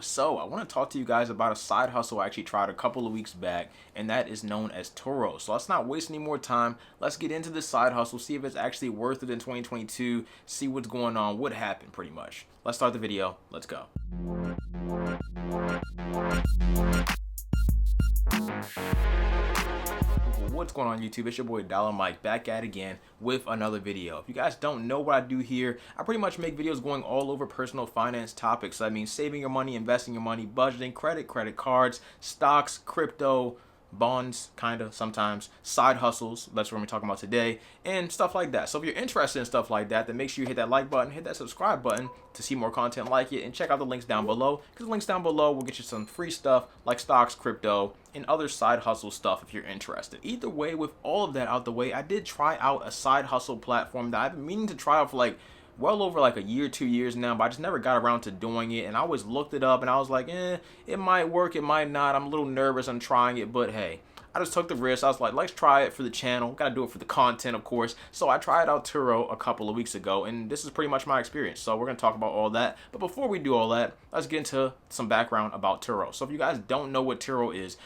So, I want to talk to you guys about a side hustle I actually tried a couple of weeks back, and that is known as Turo. So, let's not waste any more time. Let's get into this side hustle, see if it's actually worth it in 2022, see what's going on, what happened pretty much. Let's start the video. Let's go. What's going on YouTube? It's your boy Dollar Mike back at again with another video. If you guys don't know what I do here, I pretty much make videos going all over personal finance topics. So that means saving your money, investing your money, budgeting, credit cards, stocks, crypto, bonds, kind of sometimes, side hustles, that's what we're talking about today, and stuff like that. So if you're interested in stuff like that, then make sure you hit that like button, hit that subscribe button to see more content like it, and check out the links down below, because the links down below will get you some free stuff like stocks, crypto, and other side hustle stuff if you're interested. Either way, with all of that out the way, I did try out a side hustle platform that I've been meaning to try out for well over like a year, 2 years now, but I just never got around to doing it. And I always looked it up and I was like, it might work, it might not. I'm a little nervous on trying it, but hey, I just took the risk. I was like, let's try it for the channel. Gotta do it for the content, of course. So I tried out Turo a couple of weeks ago, and this is pretty much my experience. So we're gonna talk about all that. But before we do all that, let's get into some background about Turo. So if you guys don't know what Turo is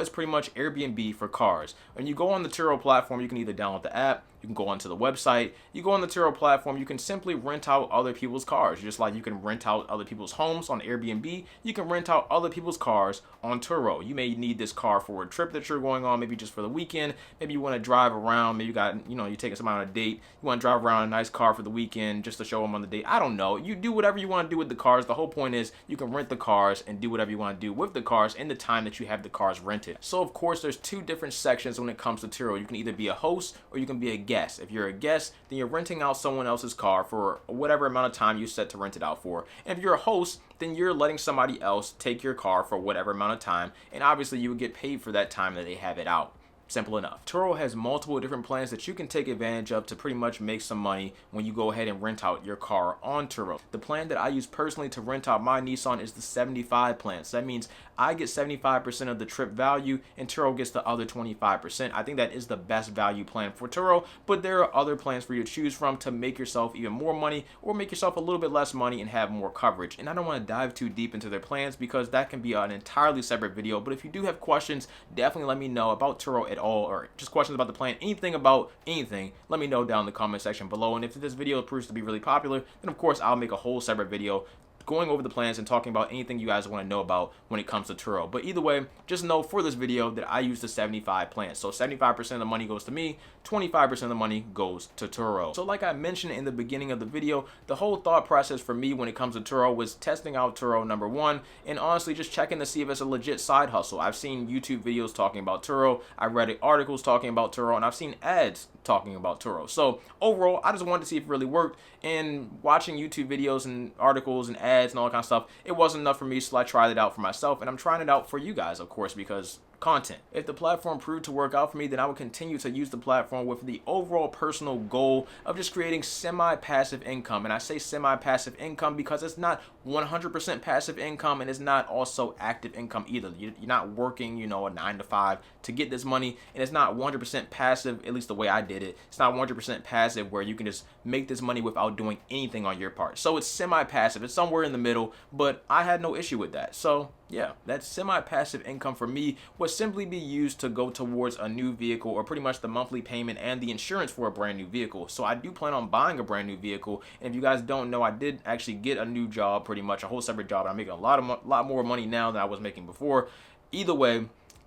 pretty much Airbnb for cars. When you go on the Turo platform, you can either download the app, you can go onto the website, you go on the Turo platform, you can simply rent out other people's cars. Just like you can rent out other people's homes on Airbnb, you can rent out other people's cars on Turo. You may need this car for a trip that you're going on, maybe just for the weekend, maybe you want to drive around, maybe you're taking somebody on a date, you want to drive around a nice car for the weekend just to show them on the date. I don't know. You do whatever you want to do with the cars. The whole point is you can rent the cars and do whatever you want to do with the cars in the time that you have the cars rented. So of course there's two different sections when it comes to Turo. You can either be a host or you can be a guest. If you're a guest, then you're renting out someone else's car for whatever amount of time you set to rent it out for. And if you're a host, then you're letting somebody else take your car for whatever amount of time, and obviously you would get paid for that time that they have it out. Simple enough. Turo has multiple different plans that you can take advantage of to pretty much make some money when you go ahead and rent out your car on Turo. The plan that I use personally to rent out my Nissan is the 75 plan. So that means I get 75% of the trip value and Turo gets the other 25%. I think that is the best value plan for Turo, but there are other plans for you to choose from to make yourself even more money or make yourself a little bit less money and have more coverage. And I don't want to dive too deep into their plans because that can be an entirely separate video, but if you do have questions, definitely let me know about Turo at all, or just questions about the plan, anything about anything, let me know down in the comment section below. And if this video proves to be really popular, then of course I'll make a whole separate video going over the plans and talking about anything you guys want to know about when it comes to Turo. But either way, just know for this video that I use the 75 plan. So 75% of the money goes to me, 25% of the money goes to Turo. So like I mentioned in the beginning of the video, the whole thought process for me when it comes to Turo was testing out Turo, number one, and honestly just checking to see if it's a legit side hustle. I've seen YouTube videos talking about Turo, I read articles talking about Turo, and I've seen ads talking about Turo. So overall, I just wanted to see if it really worked, and watching YouTube videos and articles and ads and all that kind of stuff, it wasn't enough for me, so I tried it out for myself, and I'm trying it out for you guys, of course, because content. If the platform proved to work out for me, then I would continue to use the platform with the overall personal goal of just creating semi-passive income. And I say semi-passive income because it's not 100% passive income, and it's not also active income either. You're not working, a 9 to 5 to get this money, and it's not 100% passive, at least the way I did it. It's not 100% passive where you can just make this money without doing anything on your part. So it's semi-passive. It's somewhere in the middle, but I had no issue with that. So yeah, that semi-passive income for me would simply be used to go towards a new vehicle, or pretty much the monthly payment and the insurance for a brand new vehicle. So I do plan on buying a brand new vehicle, and if you guys don't know, I did actually get a new job, pretty much a whole separate job. I'm making a lot more money now than I was making before. Either way,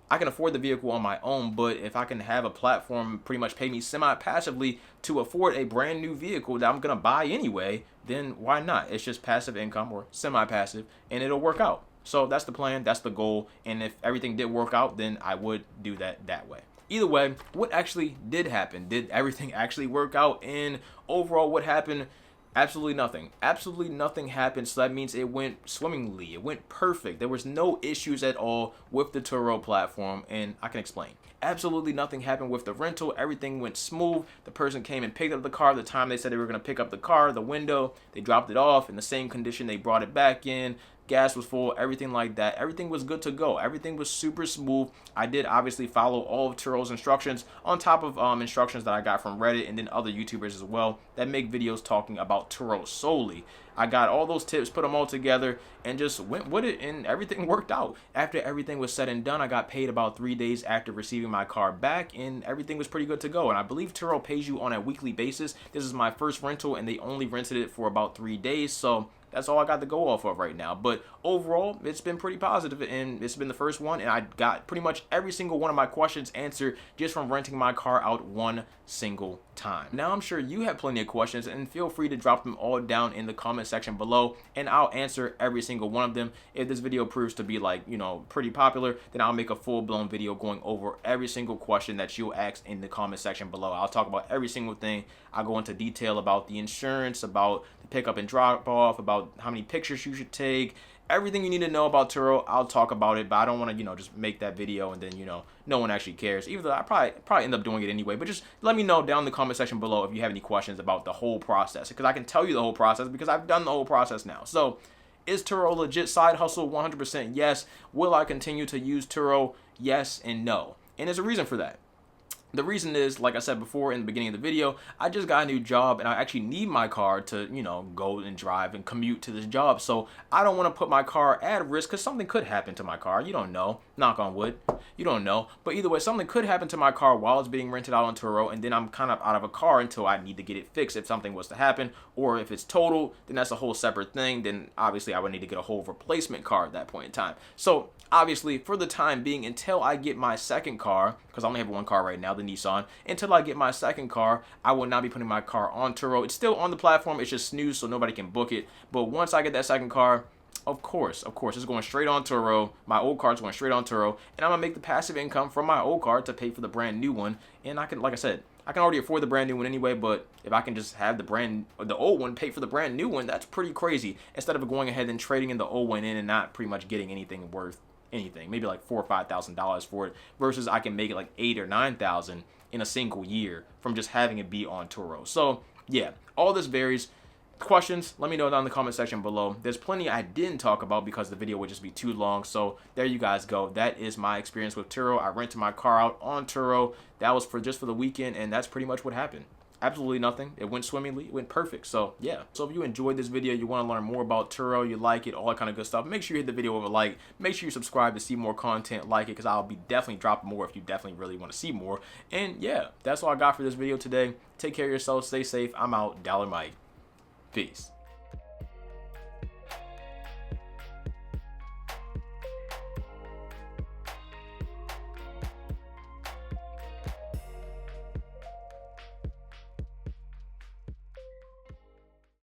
I can afford the vehicle on my own, but if I can have a platform pretty much pay me semi-passively to afford a brand new vehicle that I'm gonna buy anyway, then why not? It's just passive income or semi-passive, and it'll work out. So that's the plan, that's the goal, and if everything did work out, then I would do that way. Either way, what actually did happen? Did everything actually work out? And overall, what happened? Absolutely nothing. Absolutely nothing happened, so that means it went swimmingly. It went perfect. There was no issues at all with the Turo platform, and I can explain. Absolutely nothing happened with the rental. Everything went smooth. The person came and picked up the car the time they said they were going to pick up the car, the window. They dropped it off in the same condition they brought it back in. gas was full, everything like that. Everything was good to go. Everything was super smooth. I did obviously follow all of Turo's instructions on top of instructions that I got from Reddit and then other YouTubers as well that make videos talking about Turo solely. I got all those tips, put them all together, and just went with it, and everything worked out. After everything was said and done, I got paid about 3 days after receiving my car back, and everything was pretty good to go. And I believe Turo pays you on a weekly basis. This is my first rental, and they only rented it for about 3 days, so that's all I got to go off of right now. But overall, it's been pretty positive, and it's been the first one, and I got pretty much every single one of my questions answered just from renting my car out one single time. Now I'm sure you have plenty of questions, and feel free to drop them all down in the comment section below, and I'll answer every single one of them. If this video proves to be, like, you know, pretty popular, then I'll make a full-blown video going over every single question that you'll ask in the comment section below. I'll talk about every single thing. I'll go into detail about the insurance, about the pickup and drop off, about how many pictures you should take, everything you need to know about Turo. I'll talk about it, but I don't want to, you know, just make that video and then, you know, no one actually cares. Even though I probably end up doing it anyway. But just let me know down in the comment section below if you have any questions about the whole process, because I can tell you the whole process because I've done the whole process now. So, is Turo a legit side hustle? 100% yes. Will I continue to use Turo? Yes and no. And there's a reason for that. The reason is, like I said before in the beginning of the video, I just got a new job and I actually need my car to, you know, go and drive and commute to this job. So I don't want to put my car at risk because something could happen to my car. You don't know. Knock on wood. You don't know. But either way, something could happen to my car while it's being rented out on Turo, and then I'm kind of out of a car until I need to get it fixed if something was to happen. Or if it's total, then that's a whole separate thing. Then obviously I would need to get a whole replacement car at that point in time. So obviously, for the time being, until I get my second car, because I only have one car right now, the Nissan, until I get my second car, I will not be putting my car on Turo. It's still on the platform. It's just snooze, so nobody can book it. But once I get that second car, of course, it's going straight on Turo. My old car's going straight on Turo, and I'm going to make the passive income from my old car to pay for the brand new one. And I can, like I said, I can already afford the brand new one anyway, but if I can just have the old one pay for the brand new one, that's pretty crazy. Instead of going ahead and trading in the old one in and not pretty much getting anything worth anything, maybe like $4,000 or $5,000 for it, versus I can make it like $8,000 or $9,000 in a single year from just having it be on Turo. So yeah, all this varies. Questions, let me know down in the comment section below. There's plenty I didn't talk about because the video would just be too long. So there you guys go. That is my experience with Turo. I rented my car out on Turo. That was just for the weekend, and that's pretty much what happened. Absolutely nothing. It went swimmingly. It went perfect. So yeah. So if you enjoyed this video, you want to learn more about Turo, you like it, all that kind of good stuff, make sure you hit the video with a like. Make sure you subscribe to see more content like it, because I'll be definitely dropping more if you definitely really want to see more. And yeah, that's all I got for this video today. Take care of yourself. Stay safe. I'm out. Dollar Mike. Peace.